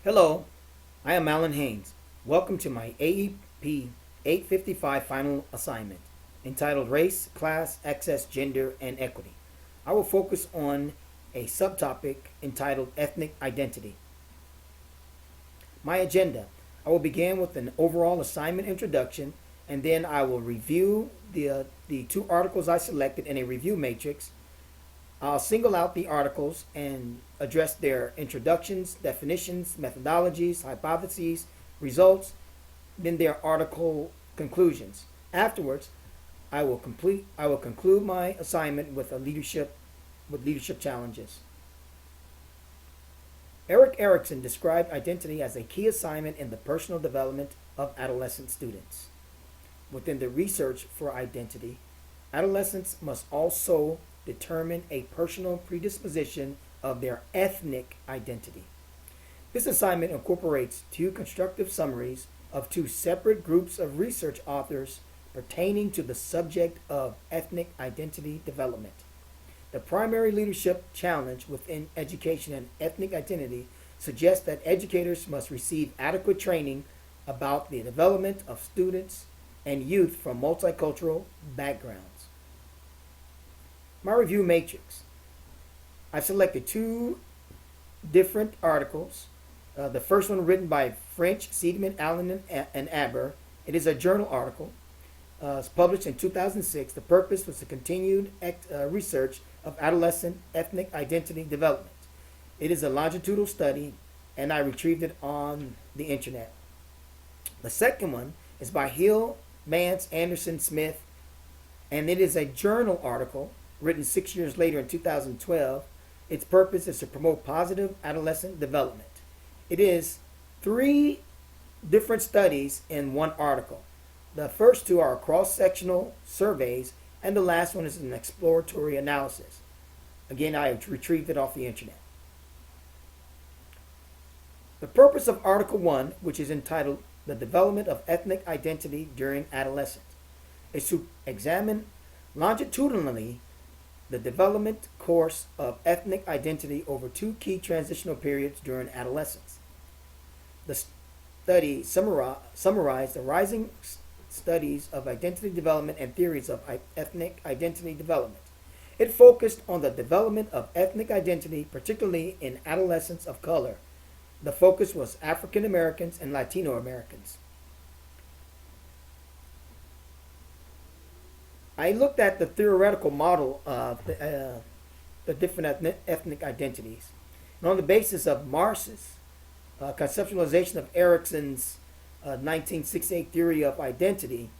Hello, I am Alan Haynes. Welcome to my AEP 855 final assignment entitled Race, Class, Access, Gender, and Equity. I will focus on a subtopic entitled Ethnic Identity. My agenda. I will begin with an overall assignment introduction, and then I will review the two articles I selected in a review matrix. I'll single out the articles and address their introductions, definitions, methodologies, hypotheses, results, then their article conclusions. Afterwards, I will conclude my assignment with leadership challenges. Erik Erikson described identity as a key assignment in the personal development of adolescent students. Within the research for identity, adolescents must also determine a personal predisposition of their ethnic identity. This assignment incorporates two constructive summaries of two separate groups of research authors pertaining to the subject of ethnic identity development. The primary leadership challenge within education and ethnic identity suggests that educators must receive adequate training about the development of students and youth from multicultural backgrounds. My review matrix. I've selected two different articles. The first one written by French, Seidman, Allen, and Aber. It is a journal article. It's published in 2006. The purpose was to continued research of adolescent ethnic identity development. It is a longitudinal study, and I retrieved it on the internet. The second one is by Hill, Mance, Anderson, Smith, and it is a journal article written 6 years later in 2012. Its purpose is to promote positive adolescent development. It is three different studies in one article. The first two are cross-sectional surveys, and the last one is an exploratory analysis. Again, I retrieved it off the internet. The purpose of Article 1, which is entitled The Development of Ethnic Identity During Adolescence, is to examine longitudinally the development course of ethnic identity over two key transitional periods during adolescence. The study summarized the rising studies of identity development and theories of ethnic identity development. It focused on the development of ethnic identity, particularly in adolescents of color. The focus was African Americans and Latino Americans. I looked at the theoretical model of the different ethnic identities. And on the basis of Marx's conceptualization of Erikson's 1968 theory of identity,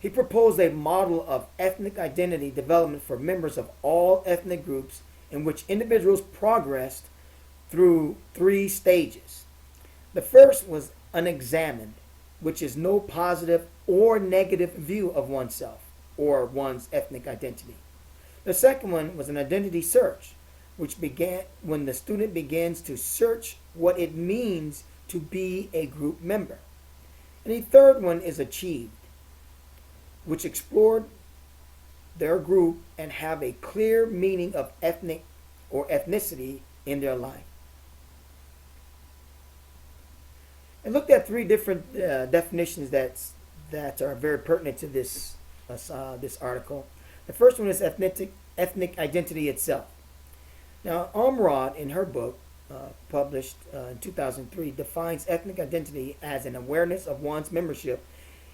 he proposed a model of ethnic identity development for members of all ethnic groups in which individuals progressed through three stages. The first was unexamined, which is no positive or negative view of oneself or one's ethnic identity. The second one was an identity search, which began when the student begins to search what it means to be a group member. And the third one is achieved, which explored their group and have a clear meaning of ethnic or ethnicity in their life. I looked at three different definitions that are very pertinent to this article. The first one is ethnic identity itself. Now, Omrod, in her book, published in 2003, defines ethnic identity as an awareness of one's membership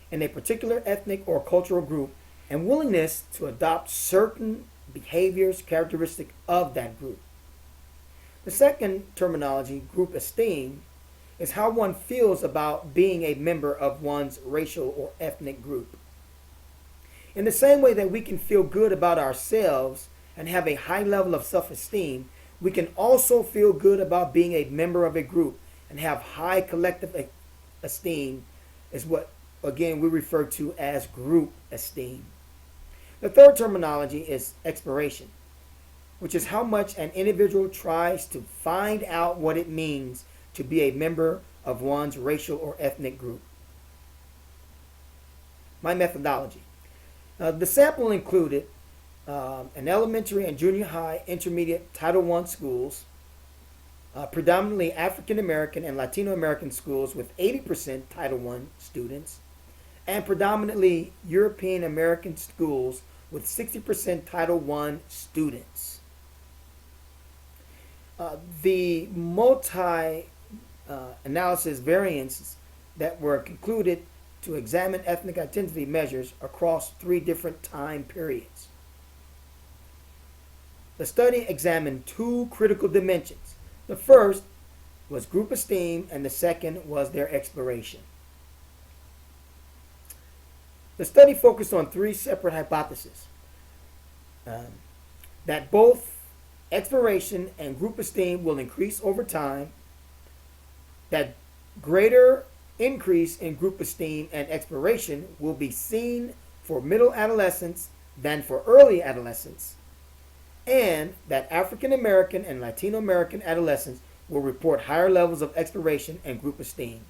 in a particular ethnic or cultural group and willingness to adopt certain behaviors characteristic of that group. The second terminology, group esteem, is how one feels about being a member of one's racial or ethnic group. In the same way that we can feel good about ourselves and have a high level of self-esteem, we can also feel good about being a member of a group and have high collective esteem, is what, again, we refer to as group esteem. The third terminology is exploration, which is how much an individual tries to find out what it means to be a member of one's racial or ethnic group. My methodology. The sample included an elementary and junior high intermediate Title I schools, predominantly African American and Latino American schools with 80% Title I students, and predominantly European American schools with 60% Title I students. The multi-analysis variants that were concluded to examine ethnic identity measures across 3 different time periods. The study examined 2 critical dimensions. The first was group esteem, and the second was their exploration. The study focused on 3 separate hypotheses. That both exploration and group esteem will increase over time, that greater increase in group esteem and exploration will be seen for middle adolescence than for early adolescence, and that African American and Latino American adolescents will report higher levels of exploration and group esteem.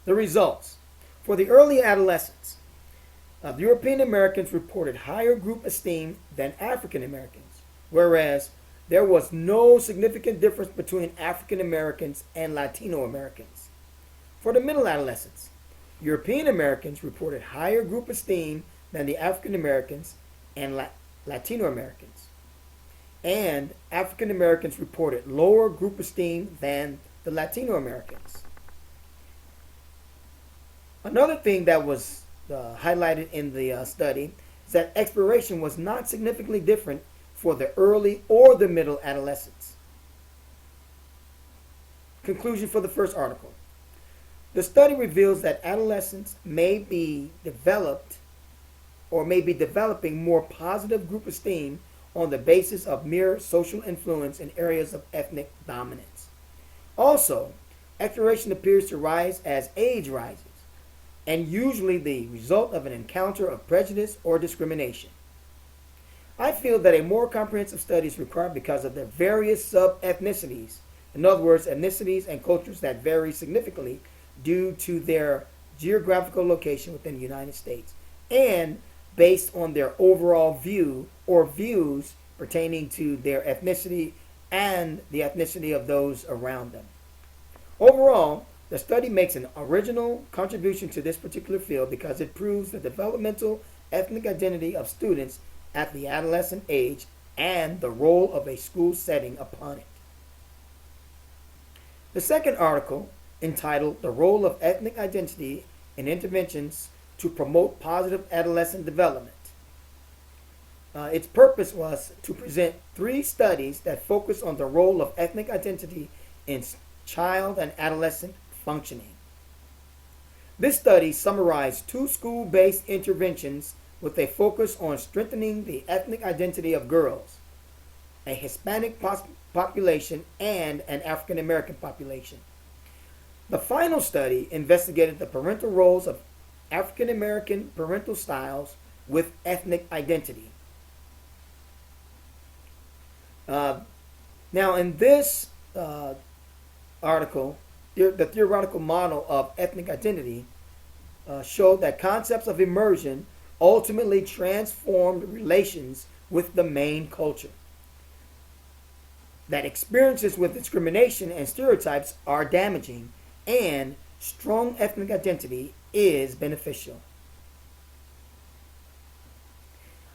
The results. For the early adolescents, the European Americans reported higher group esteem than African Americans, whereas there was no significant difference between African Americans and Latino Americans. For the middle adolescents, European Americans reported higher group esteem than the African Americans and Latino Americans, and African Americans reported lower group esteem than the Latino Americans. Another thing that was highlighted in the study is that exploration was not significantly different for the early or the middle adolescents. Conclusion for the first article. The study reveals that adolescents may be developing more positive group esteem on the basis of mere social influence in areas of ethnic dominance. Also, exploration appears to rise as age rises, and usually the result of an encounter of prejudice or discrimination. I feel that a more comprehensive study is required because of the various sub-ethnicities, in other words, ethnicities and cultures that vary significantly due to their geographical location within the United States, and based on their overall view or views pertaining to their ethnicity and the ethnicity of those around them. Overall, the study makes an original contribution to this particular field because it proves the developmental ethnic identity of students at the adolescent age and the role of a school setting upon it. The second article, entitled "The Role of Ethnic Identity in Interventions to Promote Positive Adolescent Development." Its purpose was to present 3 studies that focus on the role of ethnic identity in child and adolescent functioning. This study summarized 2 school-based interventions with a focus on strengthening the ethnic identity of girls, a Hispanic population, and an African American population. The final study investigated the parental roles of African American parental styles with ethnic identity. Now, in this article, the theoretical model of ethnic identity showed that concepts of immersion ultimately transformed relations with the main culture. That experiences with discrimination and stereotypes are damaging, and strong ethnic identity is beneficial.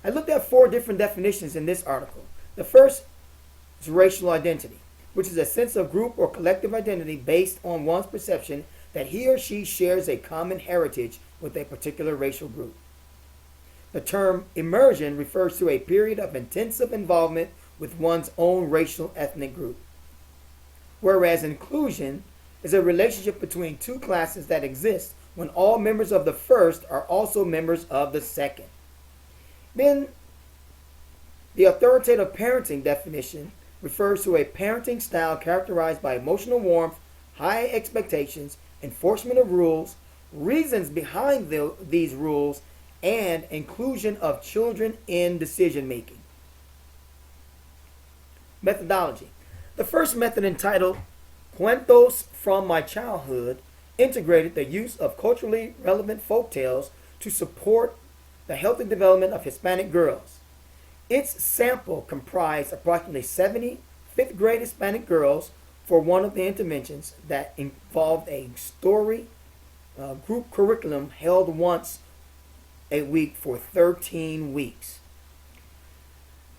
I looked at 4 different definitions in this article. The first is racial identity, which is a sense of group or collective identity based on one's perception that he or she shares a common heritage with a particular racial group. The term immersion refers to a period of intensive involvement with one's own racial ethnic group, whereas inclusion is a relationship between 2 classes that exist when all members of the first are also members of the second. Then, the authoritative parenting definition refers to a parenting style characterized by emotional warmth, high expectations, enforcement of rules, reasons behind these rules, and inclusion of children in decision making. Methodology. The first method, entitled Cuentos from My Childhood, integrated the use of culturally relevant folk tales to support the healthy development of Hispanic girls. Its sample comprised approximately 70 fifth grade Hispanic girls for one of the interventions that involved a story group curriculum held once a week for 13 weeks.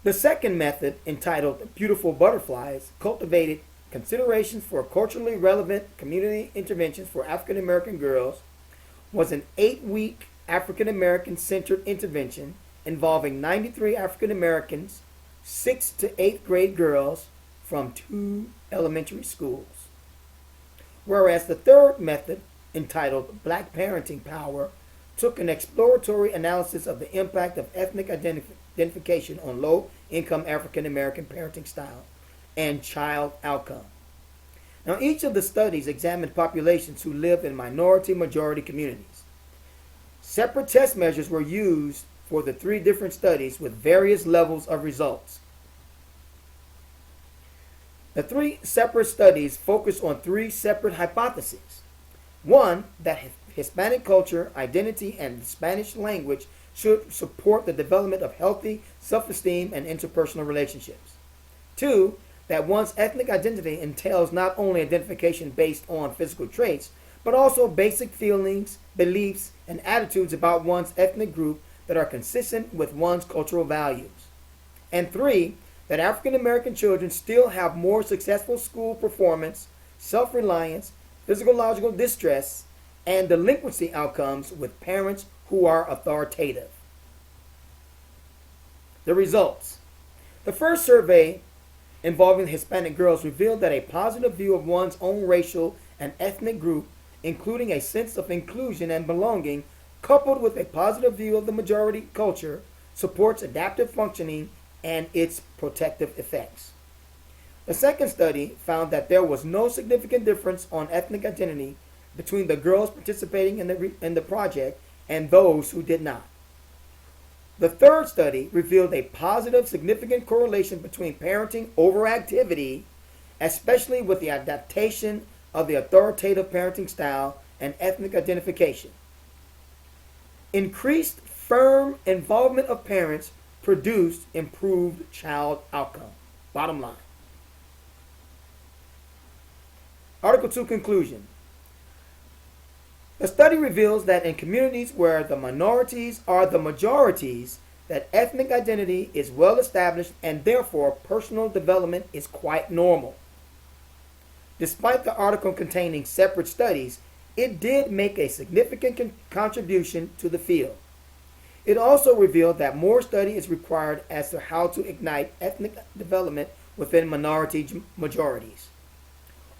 The second method, entitled Beautiful Butterflies, cultivated considerations for culturally relevant community interventions for African American girls, was an 8-week African American centered intervention involving 93 African Americans, 6th to 8th grade girls from 2 elementary schools. Whereas the third method, entitled Black Parenting Power, took an exploratory analysis of the impact of ethnic identification on low-income African American parenting style and child outcome. Now, each of the studies examined populations who live in minority-majority communities. Separate test measures were used for the 3 different studies with various levels of results. The 3 separate studies focused on 3 separate hypotheses. One, that Hispanic culture, identity, and the Spanish language should support the development of healthy self-esteem and interpersonal relationships. 2, that one's ethnic identity entails not only identification based on physical traits, but also basic feelings, beliefs, and attitudes about one's ethnic group that are consistent with one's cultural values. And 3, that African American children still have more successful school performance, self-reliance, physiological distress, and delinquency outcomes with parents who are authoritative. The results. The first survey involving Hispanic girls revealed that a positive view of one's own racial and ethnic group, including a sense of inclusion and belonging, coupled with a positive view of the majority culture, supports adaptive functioning and its protective effects. The second study found that there was no significant difference on ethnic identity between the girls participating in the project and those who did not. The third study revealed a positive, significant correlation between parenting overactivity, especially with the adaptation of the authoritative parenting style and ethnic identification. Increased firm involvement of parents produced improved child outcome. Bottom line. Article 2 conclusion. The study reveals that in communities where the minorities are the majorities, that ethnic identity is well established and therefore personal development is quite normal. Despite the article containing separate studies, it did make a significant contribution to the field. It also revealed that more study is required as to how to ignite ethnic development within minority majorities.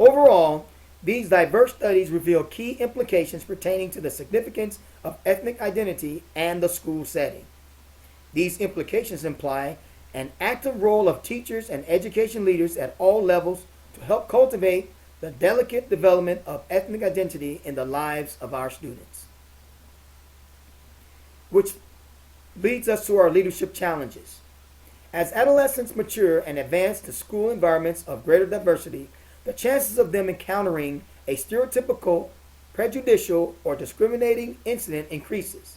Overall, these diverse studies reveal key implications pertaining to the significance of ethnic identity and the school setting. These implications imply an active role of teachers and education leaders at all levels to help cultivate the delicate development of ethnic identity in the lives of our students. Which leads us to our leadership challenges. As adolescents mature and advance to school environments of greater diversity, the chances of them encountering a stereotypical, prejudicial, or discriminating incident increases,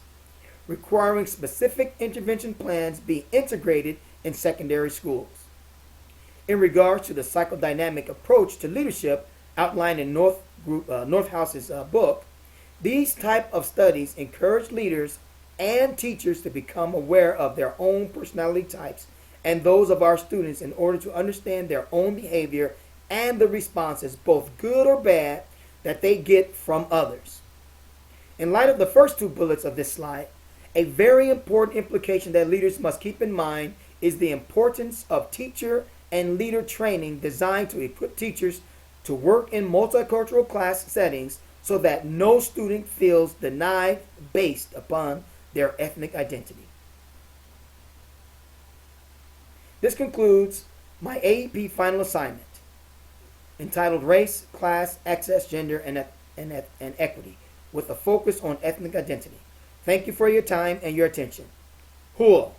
requiring specific intervention plans be integrated in secondary schools. In regards to the psychodynamic approach to leadership outlined in Northhouse's book, these type of studies encourage leaders and teachers to become aware of their own personality types and those of our students in order to understand their own behavior and the responses, both good or bad, that they get from others. In light of the first 2 bullets of this slide, a very important implication that leaders must keep in mind is the importance of teacher and leader training designed to equip teachers to work in multicultural class settings so that no student feels denied based upon their ethnic identity. This concludes my AEP final assignment, entitled Race, Class, Access, Gender, and Equity, with a focus on ethnic identity. Thank you for your time and your attention. Hul.